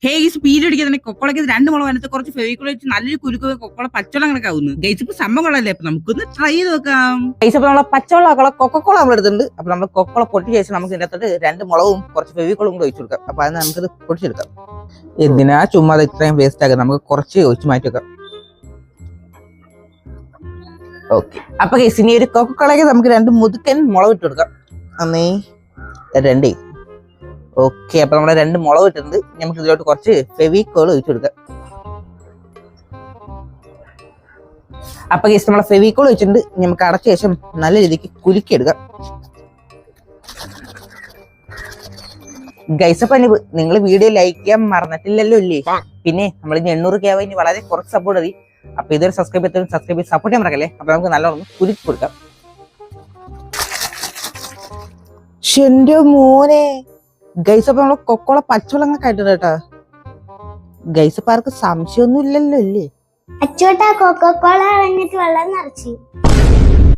Hayes period അടിക്കാൻ കൊക്കോളക്ക് 2 മുളക് അതിനകത്ത് കുറച്ച് ഫെവിക്കോൾ വെച്ച് നല്ലൊരു കുരുക്ക് കൊക്കോള പച്ചവെള്ളം കണക്ക് ആവുന്നു. ഗൈസ് ഇപ്പൊ സംഭവം കൊള്ളാല്ലേ, അപ്പൊ നമുക്കൊന്ന് ട്രൈ ചെയ്ത് നോക്കാം. ഗൈസ് അപ്പൊ നമ്മളെ പച്ചവെള്ളം കൊക്കോള നമ്മൾ എടുത്തിട്ടുണ്ട്. അപ്പൊ നമ്മൾ കൊക്കോള പൊട്ടി ശേഷം നമുക്ക് ഇതിനകത്തോട്ട് 2 മുളകും കുറച്ച് ഫെവിക്കോളും കൂടെ ഒഴിച്ചു കൊടുക്കാം. അപ്പൊ അത് നമുക്കിത് പൊടിച്ചെടുക്കാം. എന്തിനാ ചുമ്മാ ഇത്രയും വേസ്റ്റ് ആക്കാം, നമുക്ക് കുറച്ച് ഒഴിച്ച് മാറ്റി വെക്കാം. ഓക്കെ, അപ്പൊ ഗൈസ് ഇനി ഒരു കൊക്കോളയ്ക്ക് നമുക്ക് 2 മുതുക്കൻ മുളക് ഇട്ട് കൊടുക്കാം. 2. ഓക്കെ, അപ്പൊ നമ്മളെ 2 മുളക് ഇട്ടിട്ടുണ്ട്. നമുക്ക് ഇതിലോട്ട് കുറച്ച് ഫെവിക്കോൾ ഒഴിച്ചു കൊടുക്കാം. അപ്പൊ ഗൈസ് നമ്മളെ ഫെവിക്കോൾ ഒഴിച്ചിട്ടുണ്ട്. നമുക്ക് അടച്ച ശേഷം നല്ല രീതിക്ക് കുലുക്കിയെടുക്കാം. ഗൈസ് അപ്പൊ നിങ്ങൾ വീഡിയോ ലൈക്ക് ചെയ്യാൻ മറന്നിട്ടില്ലല്ലോ ഇല്ലേ? പിന്നെ നമ്മൾ 800K ആവാൻ ഇനി വളരെ കുറച്ച് സപ്പോർട്ട് മതി. അപ്പൊ ഇതൊരു സബ്സ്ക്രൈബ് ചെയ്ത് സപ്പോർട്ട് ചെയ്യാൻ മറക്കല്ലേ. അപ്പൊ നമുക്ക് നല്ലോണം കുലുക്കി കൊടുക്കാം. എന്റെ മോനെ ഗൈസ് അപ്പൊ നമ്മള് കൊക്കോള പച്ചവെള്ളങ്ങളൊക്കെ ആയിട്ടുണ്ട് കേട്ടാ. ഗൈസ് അപ്പൊ ആർക്ക് സംശയമൊന്നും ഇല്ലല്ലോ അല്ലേ? അച്ചോട്ടാ കൊക്കോള വെള്ളം നിറച്ചു.